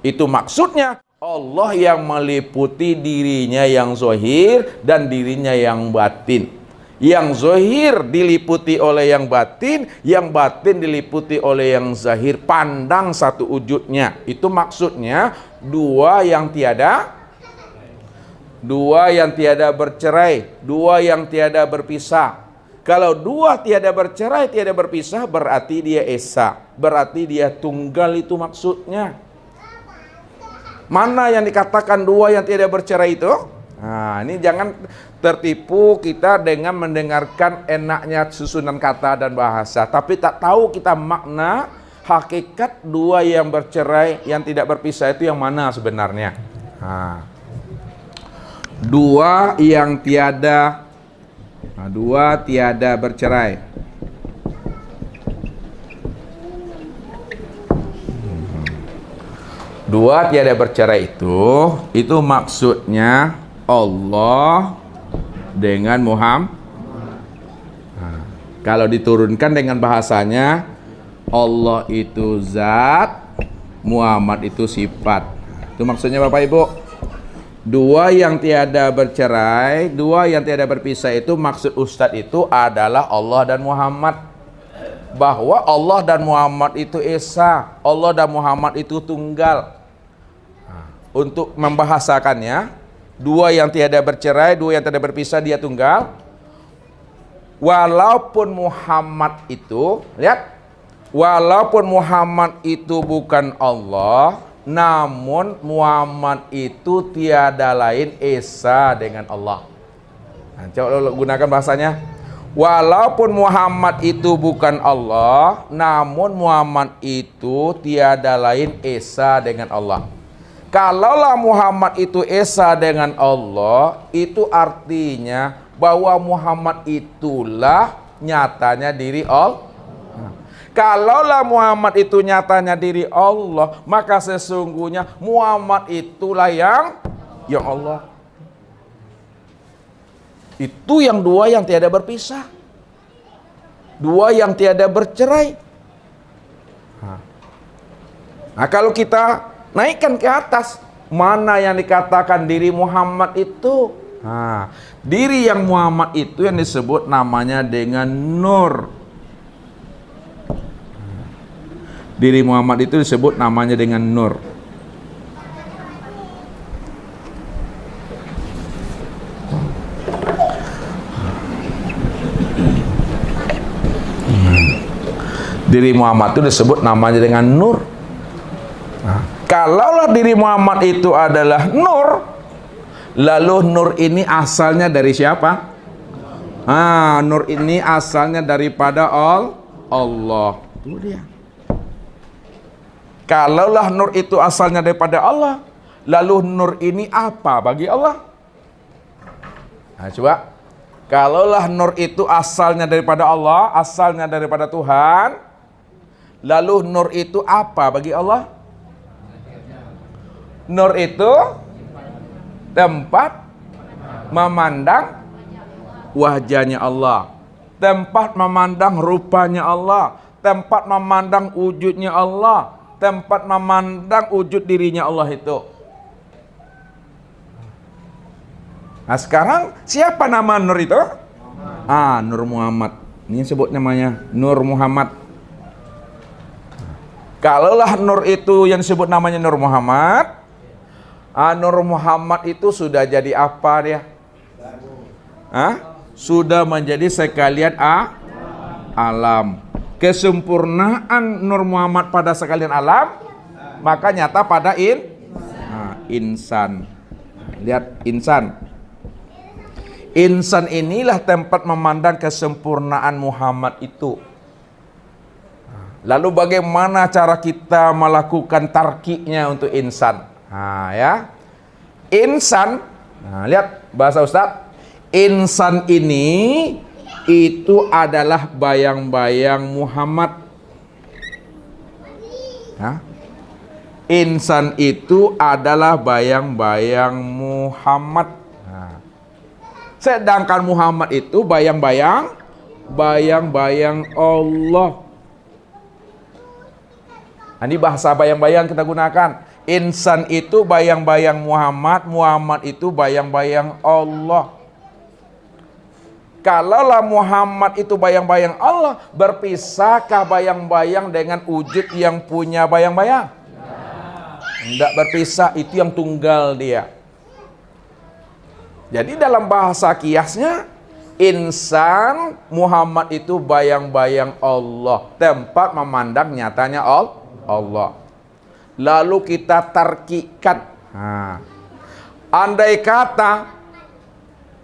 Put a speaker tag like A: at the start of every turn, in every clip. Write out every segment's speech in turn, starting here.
A: Itu maksudnya Allah yang meliputi dirinya yang zahir dan dirinya yang batin. Yang zahir diliputi oleh yang batin diliputi oleh yang zahir. Pandang satu wujudnya. Itu maksudnya dua yang tiada bercerai, dua yang tiada berpisah. Kalau dua tiada bercerai, tiada berpisah, berarti dia esa, berarti dia tunggal, itu maksudnya. Mana yang dikatakan dua yang tiada bercerai itu? Nah, ini jangan tertipu kita dengan mendengarkan enaknya susunan kata dan bahasa, tapi tak tahu kita makna hakikat dua yang bercerai, yang tidak berpisah itu yang mana sebenarnya. Nah, dua yang tiada bercerai. Dua tiada bercerai itu maksudnya Allah dengan Muhammad. Nah, kalau diturunkan dengan bahasanya, Allah itu zat, Muhammad itu sifat. Itu maksudnya Bapak Ibu. Dua yang tiada bercerai, dua yang tiada berpisah, itu maksud Ustadz itu adalah Allah dan Muhammad. Bahwa Allah dan Muhammad itu esa, Allah dan Muhammad itu tunggal. Untuk membahasakannya, dua yang tiada bercerai, dua yang tiada berpisah, dia tunggal. Walaupun Muhammad itu, lihat, walaupun Muhammad itu bukan Allah, namun Muhammad itu tiada lain esa dengan Allah. Nah, coba gunakan bahasanya. Walaupun Muhammad itu bukan Allah, namun Muhammad itu tiada lain esa dengan Allah. Kalaulah Muhammad itu esa dengan Allah, itu artinya bahwa Muhammad itulah nyatanya diri Allah. Kalaulah Muhammad itu nyatanya diri Allah, maka sesungguhnya Muhammad itulah yang Allah. Itu yang dua yang tiada berpisah, dua yang tiada bercerai. Nah, kalau kita naikkan ke atas, mana yang dikatakan diri Muhammad itu? Nah, diri yang Muhammad itu yang disebut namanya dengan Nur. Diri Muhammad itu disebut namanya dengan Nur. Diri Muhammad itu disebut namanya dengan Nur. Nah, kalaulah diri Muhammad itu adalah Nur, lalu Nur ini asalnya dari siapa? Nur ini asalnya daripada Allah. Itu dia. Kalaulah Nur itu asalnya daripada Allah, lalu Nur ini apa bagi Allah? Nah, coba. Kalaulah Nur itu asalnya daripada Allah, asalnya daripada Tuhan, lalu Nur itu apa bagi Allah? Nur itu tempat memandang wajahnya Allah, tempat memandang rupanya Allah, tempat memandang wujudnya Allah, tempat memandang wujud dirinya Allah itu. Nah, sekarang siapa nama Nur itu? Nur Muhammad. Ini sebut namanya Nur Muhammad. Kalaulah Nur itu yang disebut namanya Nur Muhammad, Nur Muhammad itu sudah jadi apa dia? Sudah menjadi sekalian alam. Kesempurnaan Nur Muhammad pada sekalian alam, maka nyata pada insan. Lihat insan. Insan inilah tempat memandang kesempurnaan Muhammad itu. Lalu bagaimana cara kita melakukan tarkiknya untuk insan? Ya. Insan, lihat bahasa Ustaz. Insan ini itu adalah bayang-bayang Muhammad. Insan itu adalah bayang-bayang Muhammad. Sedangkan Muhammad itu bayang-bayang Allah. Ini bahasa bayang-bayang kita gunakan. Insan itu bayang-bayang Muhammad, Muhammad itu bayang-bayang Allah. Kalaulah Muhammad itu bayang-bayang Allah, berpisahkah bayang-bayang dengan wujud yang punya bayang-bayang? Tidak berpisah, itu yang tunggal dia. Jadi dalam bahasa kiasnya, insan Muhammad itu bayang-bayang Allah, tempat memandang nyatanya Allah. Lalu kita tarkikan. Andai kata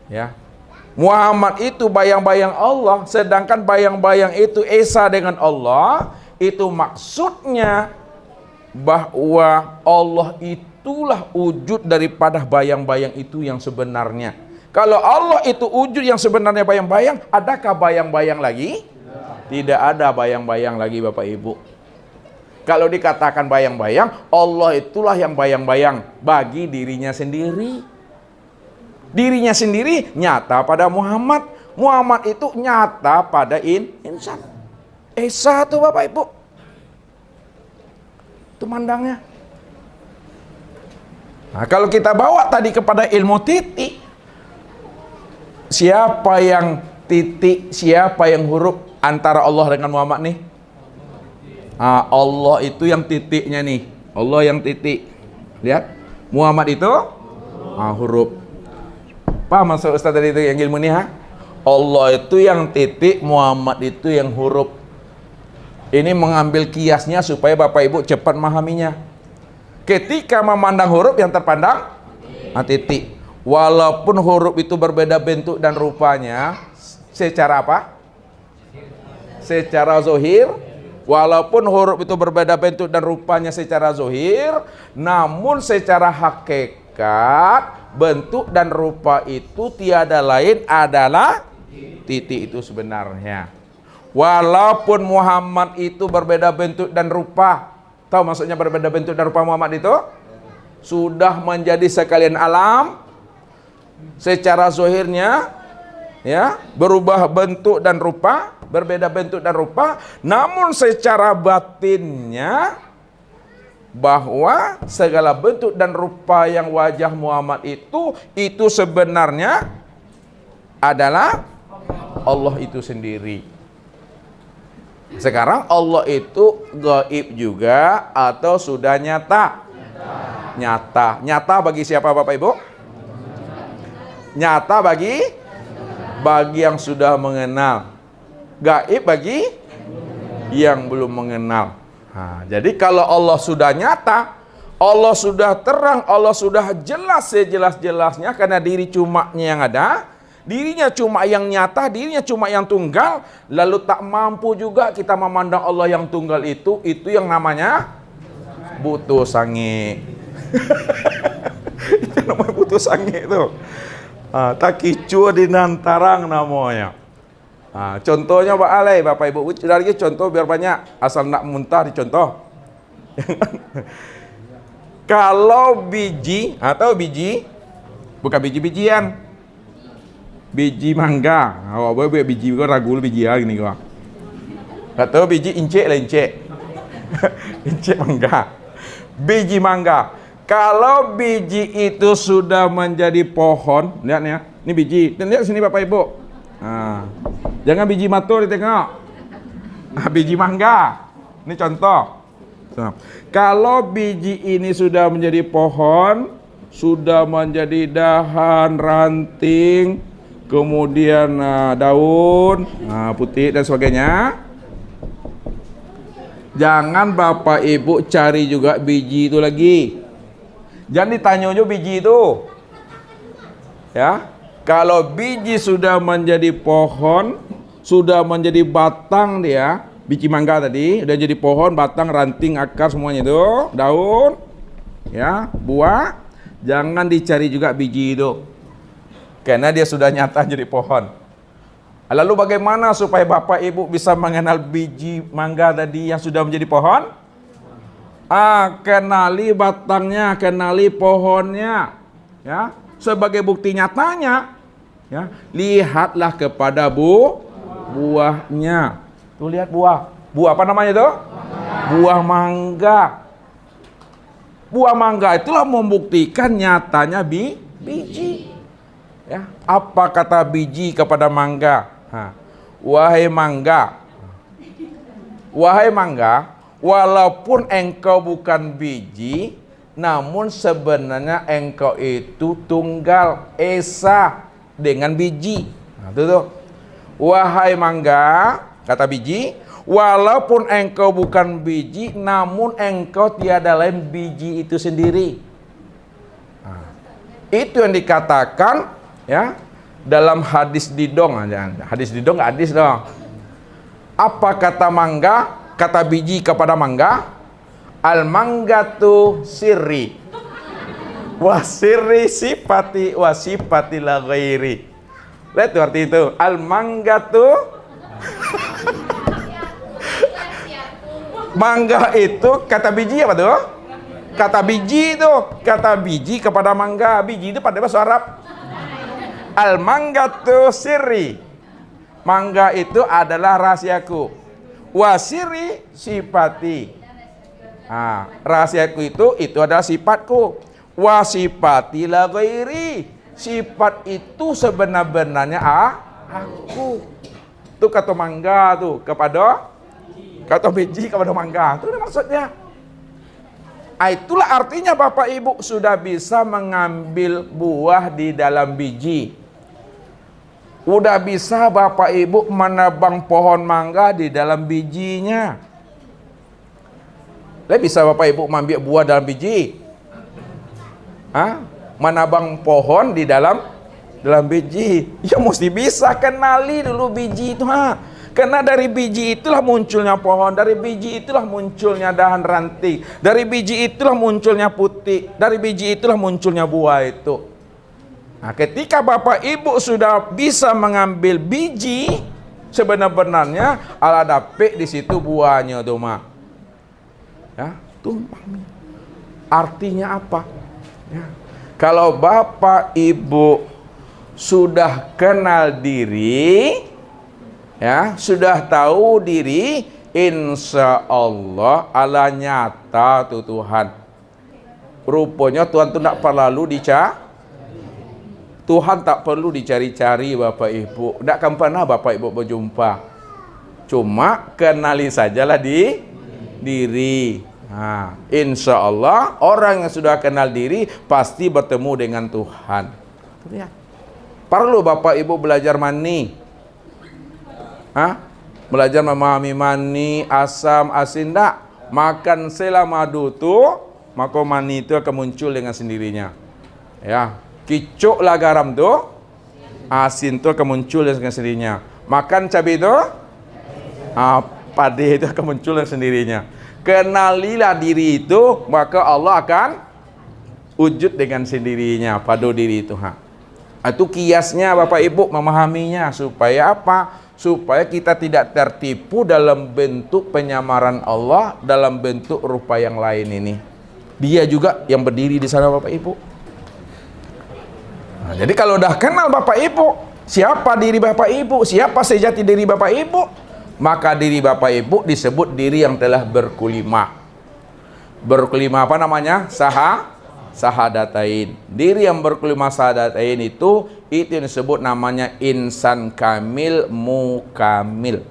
A: ya, Muhammad itu bayang-bayang Allah, sedangkan bayang-bayang itu esa dengan Allah, itu maksudnya bahwa Allah itulah wujud daripada bayang-bayang itu yang sebenarnya. Kalau Allah itu wujud yang sebenarnya bayang-bayang, adakah bayang-bayang lagi? Tidak ada bayang-bayang lagi, Bapak Ibu. Kalau dikatakan bayang-bayang, Allah itulah yang bayang-bayang bagi dirinya sendiri. Dirinya sendiri nyata pada Muhammad. Muhammad itu nyata pada insan. Esa tuh Bapak Ibu. Itu mandangnya. Nah, kalau kita bawa tadi kepada ilmu titik, siapa yang titik, siapa yang huruf antara Allah dengan Muhammad nih? Allah itu yang titiknya nih. Allah yang titik. Lihat. Muhammad itu huruf. Paham maksud Ustaz tadi itu yang ilmu nih, ha? Allah itu yang titik, Muhammad itu yang huruf. Ini mengambil kiasnya supaya Bapak Ibu cepat memahaminya. Ketika memandang huruf yang terpandang titik. Walaupun huruf itu berbeda bentuk dan rupanya, secara apa? Secara zahir. Walaupun huruf itu berbeda bentuk dan rupanya secara zahir, namun secara hakikat, bentuk dan rupa itu tiada lain adalah titik itu sebenarnya. Walaupun Muhammad itu berbeda bentuk dan rupa, tahu maksudnya berbeda bentuk dan rupa Muhammad itu? Sudah menjadi sekalian alam, secara zahirnya ya, berubah bentuk dan rupa, berbeda bentuk dan rupa, namun secara batinnya bahwa segala bentuk dan rupa yang wajah Muhammad itu sebenarnya adalah Allah itu sendiri. Sekarang Allah itu gaib juga atau sudah nyata? Nyata. Nyata bagi siapa Bapak Ibu? Nyata bagi yang sudah mengenal. Gaib bagi yang belum mengenal. Nah, jadi kalau Allah sudah nyata, Allah sudah terang, Allah sudah jelas sejelas-jelasnya karena diri cumanya yang ada, dirinya cuma yang nyata, dirinya cuma yang tunggal, lalu tak mampu juga kita memandang Allah yang tunggal itu yang namanya butuh sange. Itu namanya butuh sange itu. Tak kicu di nantarang namanya. Contohnya Pak Alay, Bapak Ibu, lagi contoh biar banyak, asal nak muntah dicontoh. Kalau biji atau biji, bukan biji-bijian, biji mangga, boleh biji kau ragu biji gini kau. Atau biji incek lah incek, incek mangga, biji mangga. Kalau biji itu sudah menjadi pohon, lihat nih ya, ini biji, dan lihat sini Bapak Ibu. Jangan biji matur ditengok. Biji mangga. Ini contoh. Kalau biji ini sudah menjadi pohon, sudah menjadi dahan, ranting, kemudian daun, putih dan sebagainya. Jangan Bapak Ibu cari juga biji itu lagi. Jangan ditanya juga biji itu. Ya. Kalau biji sudah menjadi pohon, sudah menjadi batang dia, biji mangga tadi, udah jadi pohon, batang, ranting, akar semuanya itu, daun, ya, buah, jangan dicari juga biji itu. Karena dia sudah nyata jadi pohon. Lalu bagaimana supaya Bapak Ibu bisa mengenal biji mangga tadi yang sudah menjadi pohon? Kenali batangnya, kenali pohonnya, ya. Sebagai bukti nyatanya, ya, lihatlah kepada buahnya. Tuh lihat buah. Buah apa namanya tuh? Buah mangga. buah mangga itulah membuktikan nyatanya biji. Ya, apa kata biji kepada mangga? Wahai mangga, walaupun engkau bukan biji, namun sebenarnya engkau itu tunggal esa dengan biji. Tuh. Wahai mangga, kata biji, walaupun engkau bukan biji, namun engkau tiada lain biji itu sendiri. Itu yang dikatakan ya dalam hadis didong aja. Hadis didong nggak hadis dong. Apa kata mangga? Kata biji kepada mangga, al manggatu sirri, wasirri sifati wasifati la ghairi. Lihat tuh arti itu. Al manggatu mangga itu kata biji apa tuh? Kata biji itu, kata biji kepada mangga. Biji itu pada bahasa Arab. Al manggatu sirri. Mangga itu adalah rahasiaku. Wasiri sifati. Rahasiaku itu adalah sifatku. Wasifati la ghairi. Sifat itu sebenar-benarnya aku. Itu kata mangga tuh kepada kata biji kepada mangga. Itu maksudnya. Itulah artinya Bapak Ibu sudah bisa mengambil buah di dalam biji. Udah bisa Bapak Ibu menebang pohon mangga di dalam bijinya. Bisa Bapak Ibu mengambil buah dalam biji? Menabang pohon di dalam biji. Ya mesti bisa kenali dulu biji itu. Karena dari biji itulah munculnya pohon, dari biji itulah munculnya dahan ranting, dari biji itulah munculnya putih, dari biji itulah munculnya buah itu. Ketika Bapak Ibu sudah bisa mengambil biji, sebenarnya ala dapet di situ buahnya tuh ya, tumpang. Artinya apa? Ya. Kalau Bapak Ibu sudah kenal diri, ya, sudah tahu diri, insya Allah ala nyata tuh Tuhan. Rupanya Tuhan tuh tidak perlu Tuhan tak perlu dicari-cari Bapak Ibu. Tidak akan pernah Bapak Ibu berjumpa. Cuma kenali sajalah di diri. Insya Allah orang yang sudah kenal diri pasti bertemu dengan Tuhan. Perlu Bapak Ibu belajar mani. Belajar memahami mani, asam, asin. Tidak. Makan sela madu tuh, maka mani itu akan muncul dengan sendirinya. Ya. Kicuklah garam tuh, asin tuh akan muncul dengan sendirinya. Makan cabai itu, padi itu akan muncul dengan sendirinya. Kenalilah diri itu, maka Allah akan wujud dengan sendirinya pada diri itu. Itu kiasnya Bapak Ibu memahaminya supaya apa? Supaya kita tidak tertipu dalam bentuk penyamaran Allah dalam bentuk rupa yang lain ini. Dia juga yang berdiri di sana Bapak Ibu. Jadi kalau udah kenal Bapak Ibu, siapa diri Bapak Ibu, siapa sejati diri Bapak Ibu, maka diri Bapak Ibu disebut diri yang telah berkelima. Berkelima apa namanya? Sahadatain. Diri yang berkelima sahadatain itu yang disebut namanya insan kamil mukamil.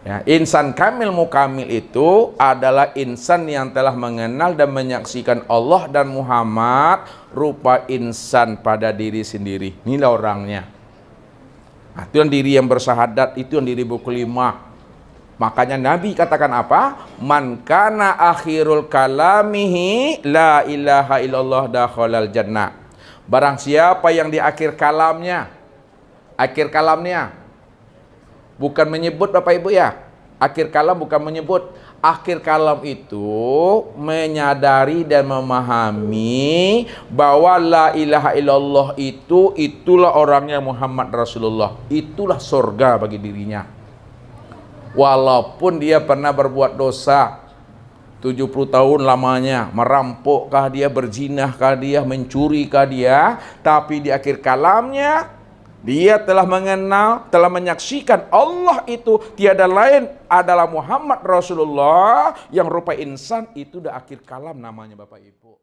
A: Ya, insan kamil mukamil itu adalah insan yang telah mengenal dan menyaksikan Allah dan Muhammad rupa insan pada diri sendiri. Inilah orangnya. Itu yang diri yang bersahadat, itu yang diri berkelima. Makanya Nabi katakan apa? Man kana akhirul kalamihi la ilaha illallah dakhalal jannah. Barang siapa yang di akhir kalamnya bukan menyebut Bapak Ibu ya. Akhir kalam bukan menyebut. Akhir kalam itu menyadari dan memahami bahwa la ilaha illallah itulah orangnya Muhammad Rasulullah. Itulah surga bagi dirinya. Walaupun dia pernah berbuat dosa 70 tahun lamanya, merampokkah dia, berzinahkah dia, mencurikah dia, tapi di akhir kalamnya Dia telah mengenal, telah menyaksikan Allah itu tiada lain adalah Muhammad Rasulullah yang rupa insan, itu udah akhir kalam namanya Bapak Ibu.